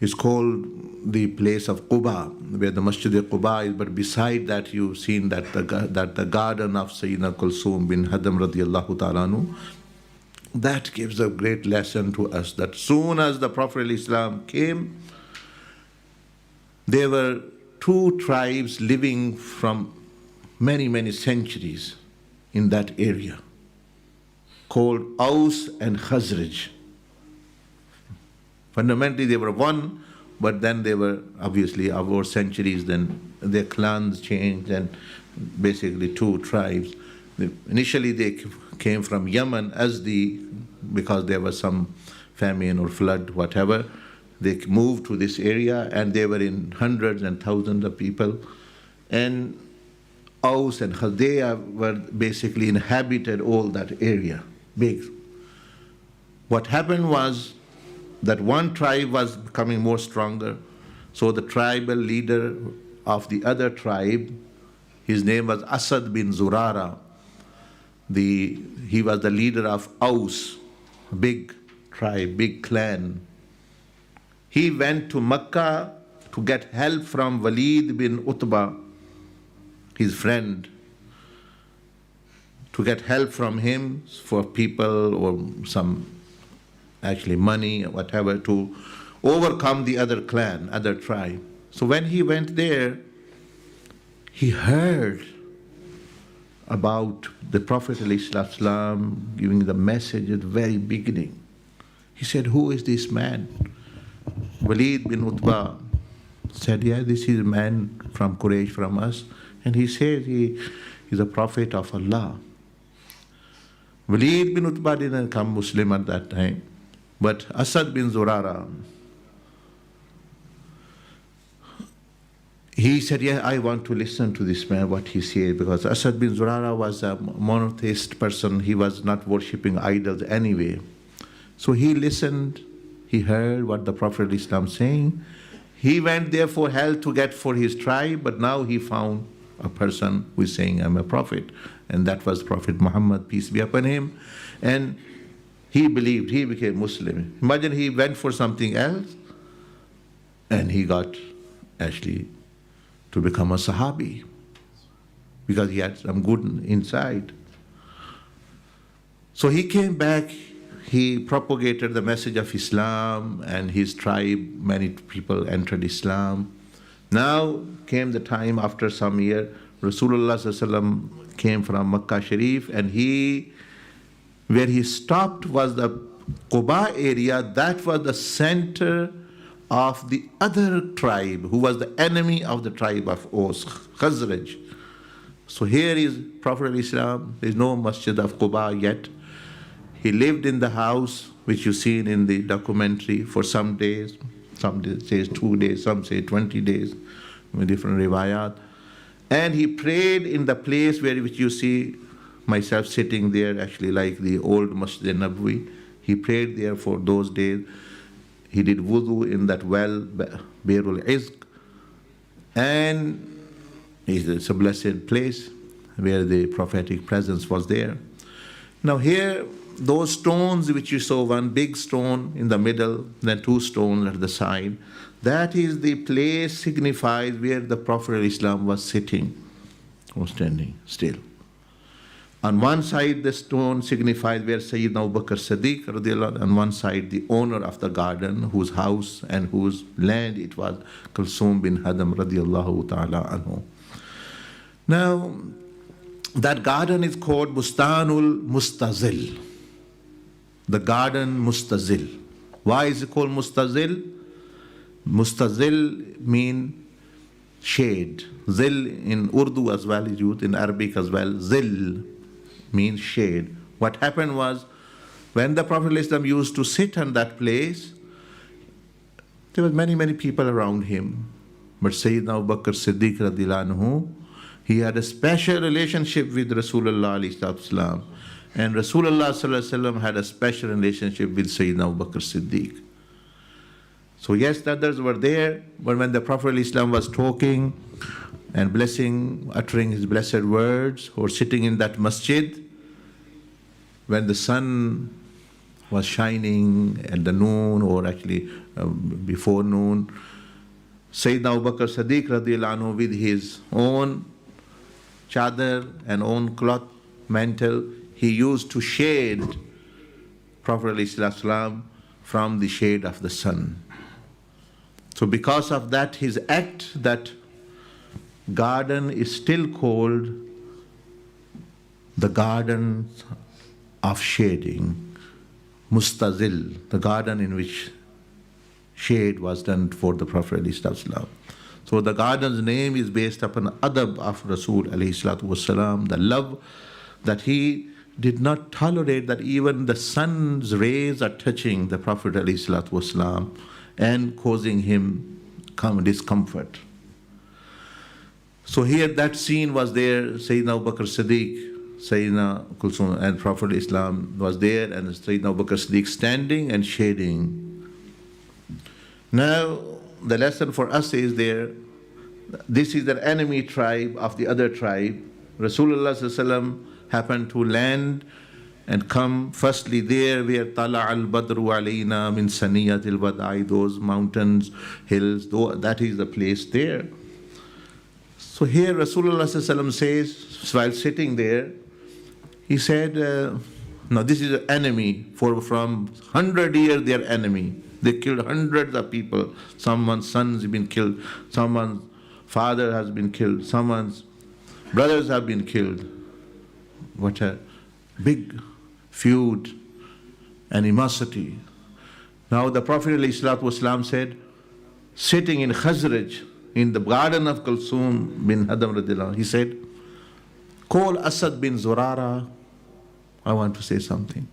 It's called the place of Quba, where the Masjid Quba is. But beside that, you've seen that the garden of Sayyidina Kulsum bin Hadam radiallahu ta'ala anhu. That gives a great lesson to us that soon as the Prophet ﷺ came, there were two tribes living from many, many centuries in that area called Aus and Khazraj. Fundamentally, they were one, but then they were obviously over centuries, then their clans changed and basically two tribes. Initially, they came from Yemen because there was some famine or flood, whatever. They moved to this area and they were in hundreds and thousands of people. And Aus and Khazraj were basically inhabited all that area, big. What happened was that one tribe was becoming more stronger. So the tribal leader of the other tribe, his name was Asad bin Zurara. He was the leader of Aus, a big tribe, big clan. He went to Mecca to get help from Walid bin Utbah, his friend, to get help from him for people or some actually money or whatever to overcome the other clan, other tribe. So when he went there, he heard about the Prophet ﷺ giving the message at the very beginning. He said, "Who is this man?" Walid bin Utbah said, "Yeah, this is a man from Quraysh, from us." And he said he is a prophet of Allah. Walid bin Utbah didn't become Muslim at that time. But Asad bin Zurara, he said, "Yeah, I want to listen to this man, what he said," because Asad bin Zurara was a monotheist person. He was not worshipping idols anyway. So he listened, he heard what the Prophet ﷺ saying. He went there for help to get for his tribe, but now he found a person who is saying, "I'm a prophet." And that was Prophet Muhammad, peace be upon him. And he believed, he became Muslim. Imagine he went for something else and he got actually to become a Sahabi because he had some good inside. So he came back, he propagated the message of Islam and his tribe, many people entered Islam. Now came the time after some year, Rasulullah ﷺ came from Makkah Sharif and where he stopped was the Quba area. That was the center of the other tribe who was the enemy of the tribe of Aus, Khazraj. So here is Prophet ﷺ. There is no Masjid of Quba yet. He lived in the house, which you've seen in the documentary, for some days. Some say 2 days, some say 20 days, with different riwayat. And he prayed in the place which you see myself sitting there, actually like the old Masjid Nabawi. He prayed there for those days. He did wudu in that well, Beirul Izq. And it's a blessed place where the prophetic presence was there. Now here, those stones which you saw, one big stone in the middle, then two stones at the side, that is the place signifies where the Prophet ﷺ was sitting or standing still. On one side, the stone signifies where Sayyidina Abu Bakr Siddiq, on one side, the owner of the garden, whose house and whose land it was, Kulsum bin Hadam radiallahu ta'ala anhu. Now, that garden is called Bustanul Mustazil. The garden Mustazil. Why is it called Mustazil? Mustazil means shade. Zil in Urdu as well is used, in Arabic as well. Zil means shade. What happened was, when the Prophet ﷺ used to sit on that place, there were many, many people around him. But Sayyidina Abu Bakr Siddiq radiallahu anhu, he had a special relationship with Rasulullah ﷺ. And Rasulullah ﷺ had a special relationship with Sayyidina Abu Bakr Siddiq. So yes, the others were there, but when the Prophet ﷺ was talking and blessing, uttering his blessed words, or sitting in that masjid, when the sun was shining at the noon, or actually before noon. Sayyidina Abu Bakr Siddiq radiallahu anhu, with his own chadar and own cloth mantle, he used to shade Prophet ﷺ from the shade of the sun. So because of that, his act, that garden is still called the garden of shading, mustazil, the garden in which shade was done for the Prophet ﷺ. So the garden's name is based upon adab of Rasul ﷺ, the love that he did not tolerate that even the sun's rays are touching the Prophet ﷺ and causing him discomfort. So here that scene was there, Sayyidina Abu Bakr Siddiq, Sayyidina Kulsum and Prophet Islam was there, and Sayyidina Abu Bakr Siddiq standing and shading. Now the lesson for us is there, this is the enemy tribe of the other tribe. Rasulullah ﷺ happened to land and come firstly there where Tala al-Badru alayna min saniyat al-Wada'i, those mountains, hills, that is the place there. So here Rasulullah ﷺ says, while sitting there, he said, no, this is an enemy, from 100 years they are enemy. They killed hundreds of people. Someone's sons have been killed, someone's father has been killed, someone's brothers have been killed. What a big feud, animosity. Now the Prophet ﷺ said, sitting in Khajaraz, in the garden of Kulsum bin Hadam radiallahu anhu, he said, call Asad bin Zurara, I want to say something.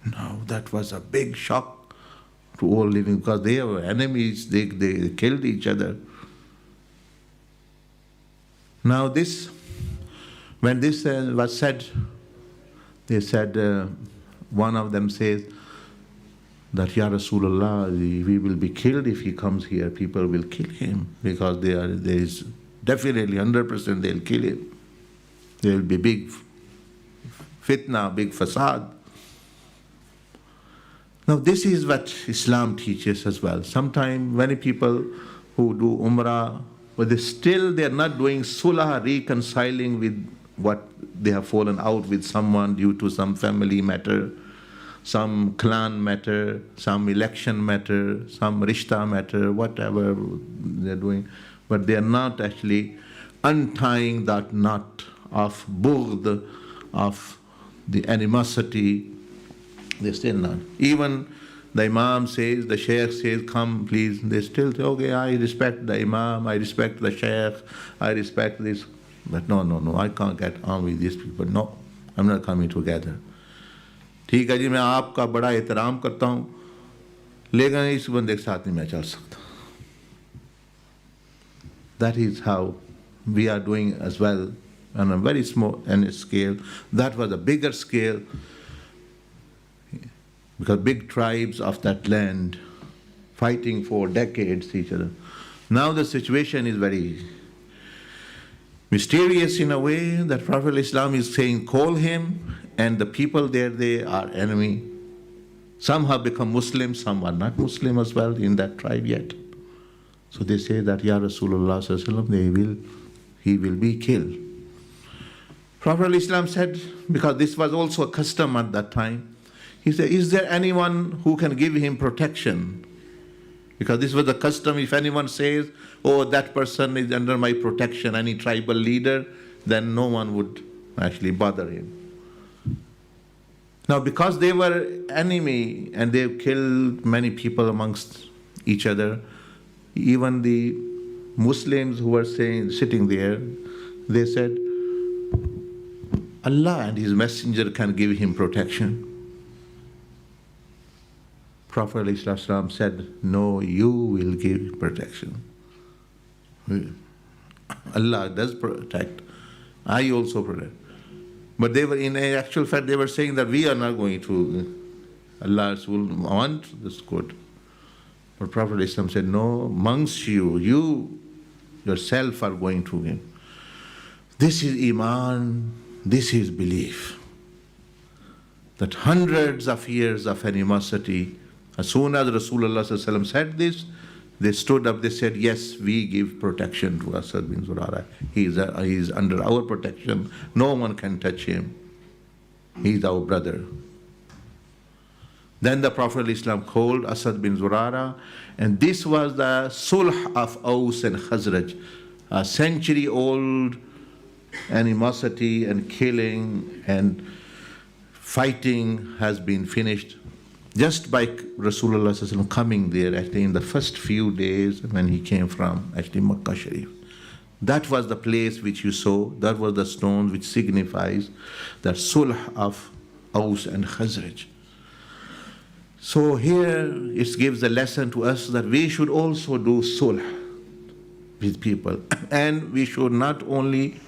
Now that was a big shock to all living, because they were enemies, they killed each other. Now this, when this was said, they said, one of them says that, Ya Rasulullah, we will be killed if he comes here. People will kill him, because there is definitely 100% they'll kill him. There will be big fitna, big fasad. Now this is what Islam teaches as well. Sometimes many people who do Umrah, but they are not doing sulah, reconciling with what they have fallen out with someone due to some family matter, some clan matter, some election matter, some rishta matter, whatever they're doing. But they are not actually untying that knot of bughd, of the animosity. They're still not. Even the Imam says, the Shaykh says, come please. They still say, okay, I respect the Imam, I respect the Shaykh, I respect this. But no, I can't get on with these people. No, I'm not coming together. ठीक है जी, मैं आपका बड़ा एहतराम करता हूँ, लेकिन इस बंदे के साथ नहीं मैं चल सकता. That is how we are doing as well, on a very small scale. That was a bigger scale, because big tribes of that land fighting for decades each other. Now the situation is very mysterious in a way that Prophet Islam is saying, call him, and the people there, they are enemy. Some have become Muslims, some are not Muslim as well in that tribe yet. So they say that, Ya Rasulullah sallallahu alaihi wasallam, he will be killed. Prophet Islam said, because this was also a custom at that time, he said, is there anyone who can give him protection? Because this was the custom, if anyone says, oh, that person is under my protection, any tribal leader, then no one would actually bother him. Now, because they were enemy and they killed many people amongst each other, even the Muslims who were sitting there, they said, Allah and His Messenger can give him protection. Prophet ﷺ said, no, you will give protection. Allah does protect. I also protect. But they were, in actual fact, they were saying that we are not going to, Allah will want this good. But Prophet ﷺ said, no, amongst you yourself are going to him. This is Iman, this is belief. that hundreds of years of animosity, as soon as Rasulullah ﷺ said this, they stood up, they said, yes, we give protection to Asad bin Zurara. He is under our protection. No one can touch him. He is our brother. Then the Prophet ﷺ called Asad bin Zurara, and this was the sulh of Aus and Khazraj, a century-old animosity and killing and fighting has been finished just by Rasulullah ﷺ coming there actually in the first few days when he came from actually Makkah Sharif. That was the place which you saw, that was the stone which signifies the sulh of Aus and Khazraj. So here it gives a lesson to us that we should also do sulh with people, and we should not only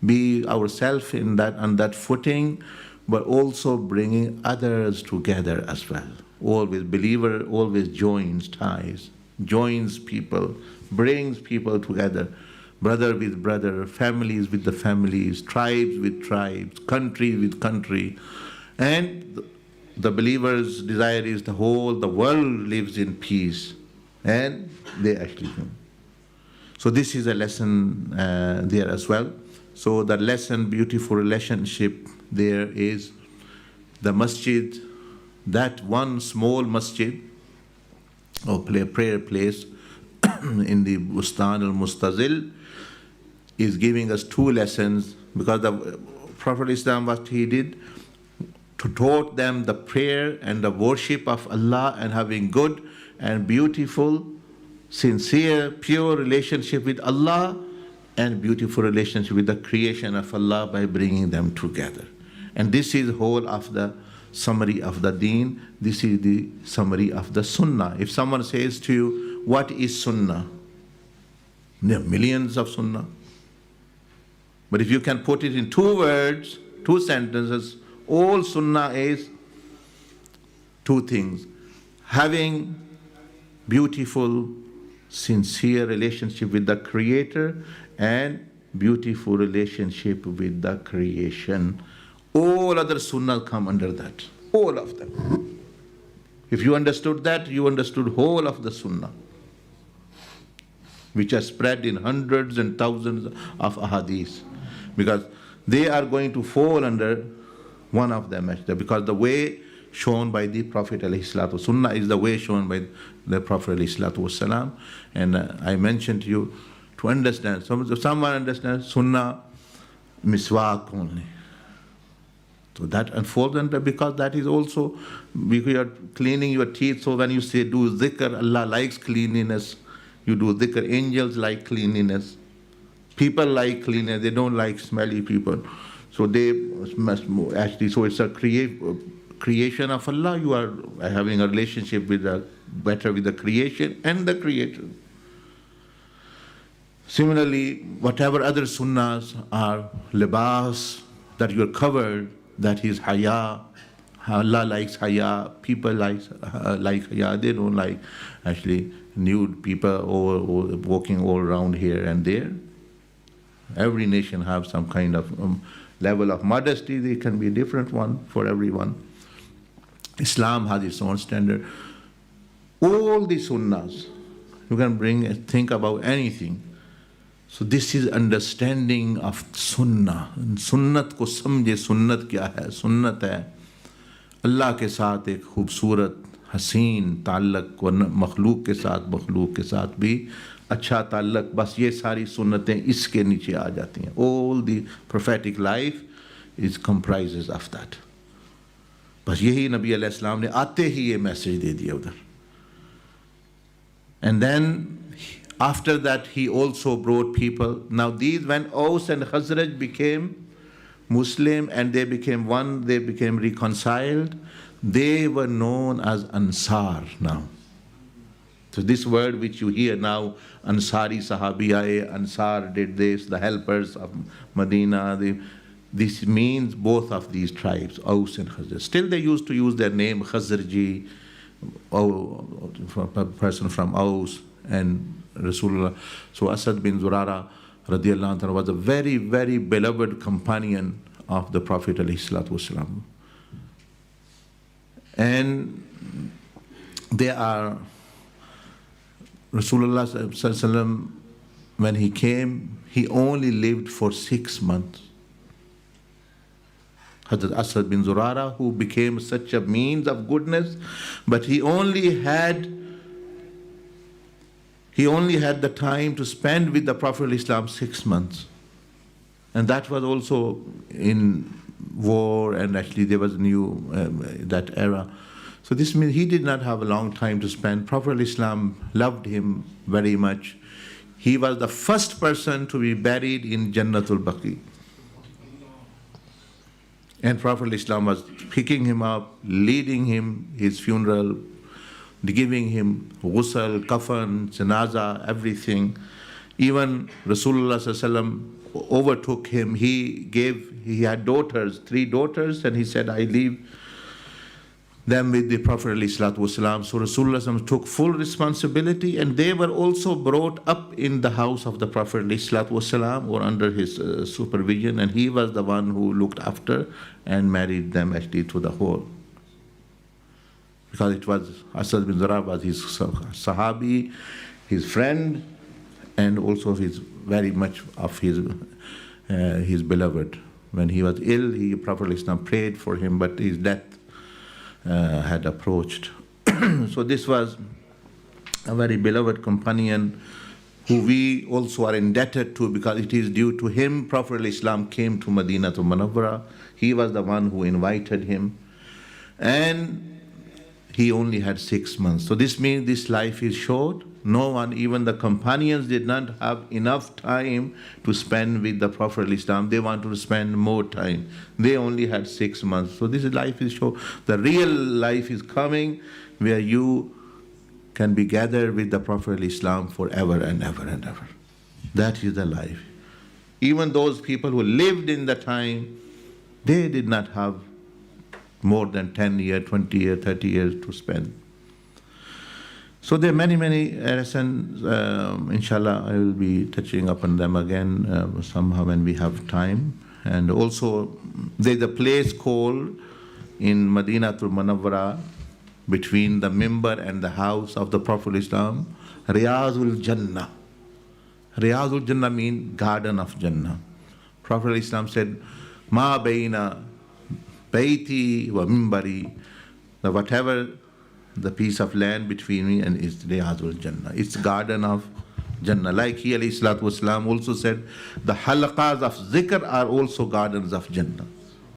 be ourselves on that footing, but also bringing others together as well. Always believer always joins ties, joins people, brings people together, brother with brother, families with the families, tribes with tribes, country with country, and the believer's desire is the world lives in peace, and they actually do. So this is a lesson there as well. So the lesson, beautiful relationship there is the masjid, that one small masjid or prayer place in the Bustan al-Mustazil is giving us two lessons, because the Prophet Islam, what he did, to taught them the prayer and the worship of Allah and having good and beautiful, sincere, pure relationship with Allah and beautiful relationship with the creation of Allah by bringing them together. And this is whole of the summary of the deen. This is the summary of the sunnah. If someone says to you, what is sunnah? There are millions of sunnah. But if you can put it in 2 words, 2 sentences, all sunnah is 2 things. Having beautiful, sincere relationship with the Creator and beautiful relationship with the creation. All other sunnah come under that. All of them. If you understood that, you understood whole of the sunnah, which are spread in hundreds and thousands of ahadith. Because they are going to fall under one of them, because the way shown by the Prophet ﷺ, sunnah is the way shown by the Prophet ﷺ. And I mentioned to you, to understand, someone understands sunnah, miswak only. So that unfolds under, because that is also, you are cleaning your teeth, so when you say do zikr, Allah likes cleanliness. You do zikr, angels like cleanliness. People like cleanliness, they don't like smelly people. So they must actually, so it's a creation of Allah. You are having a relationship with better with the creation and the Creator. Similarly, whatever other sunnahs are, libas, that you are covered, that is haya. Allah likes haya, people like haya. They don't like actually nude people walking all around here and there. Every nation have some kind of level of modesty. There can be a different one for everyone. Islam has its own standard. All the sunnahs, you can think about anything. So this is understanding of sunnah. Sunnat ko samjhe, sunnat kya hai? Sunnat hai Allah ke saath ek khubsurat, haseen ताल्लुक, मखलूक के साथ भी अच्छा ताल्लुक. बस ये सारी सुन्नतें इसके नीचे आ जाती हैं. All the prophetic life is comprises of that. बस यही नबी अलैहिस्सलाम ने आते ही ये मैसेज दे दिया उधर. And then after that he also brought people. Now these, when Aus and Khazraj became Muslim and they became one, they became reconciled, they were known as Ansar now. So this word which you hear now, Ansari Sahabiya, Ansar did this, the helpers of Medina, this means both of these tribes, Aus and Khazraj. Still they used to use their name Khazraji, a person from Aus and Rasulullah. So Asad bin Zurara radiallahu anhu was a very, very beloved companion of the Prophet ﷺ. And they are, Rasulullah sallallahu alaihi wasallam, when he came, he only lived for 6 months. Hazrat Asad bin Zurara, who became such a means of goodness, but he only had the time to spend with the Prophet of Islam 6 months. And that was also in war, and actually there was new, that era. So this means he did not have a long time to spend. Prophet of Islam loved him very much. He was the first person to be buried in Jannatul Baqi. And Prophet Islam was picking him up, leading him his funeral, giving him ghusl, kafan, janaza, everything. Even Rasulullah sallallahu alaihi wasallam overtook him. He had daughters, 3 daughters, and he said, I leave them with the Prophet ﷺ. So Rasulullah ﷺ took full responsibility, and they were also brought up in the house of the Prophet ﷺ, or under his supervision, and he was the one who looked after and married them actually to the whole. Because it was Asad bin Zurara was his sahabi, his friend, and also his very much of his beloved. When he was ill, Prophet ﷺ prayed for him, but his death had approached. So this was a very beloved companion who we also are indebted to, because it is due to him Prophet Islam came to Madinah to Munawwara. He was the one who invited him, and he only had 6 months. So this means this life is short. No one, even the companions, did not have enough time to spend with the Prophet Islam. They wanted to spend more time. They only had 6 months. So this life is short. The real life is coming, where you can be gathered with the Prophet Islam forever and ever and ever. That is the life. Even those people who lived in the time, they did not have more than 10 years, 20 years, 30 years to spend. So there are many, many lessons. Inshallah, I will be touching upon them again somehow when we have time. And also, there's a place called in Madinatul Munawwara, between the mimbar and the house of the Prophet Islam, Riyazul Jannah. Riyazul Jannah means garden of Jannah. Prophet Islam said, Ma baina baiti wa mimbari, the whatever the piece of land between me and is Riyazul Jannah. It's garden of Jannah. Like he alayhi salatu wasalam also said, the halaqas of zikr are also gardens of Jannah.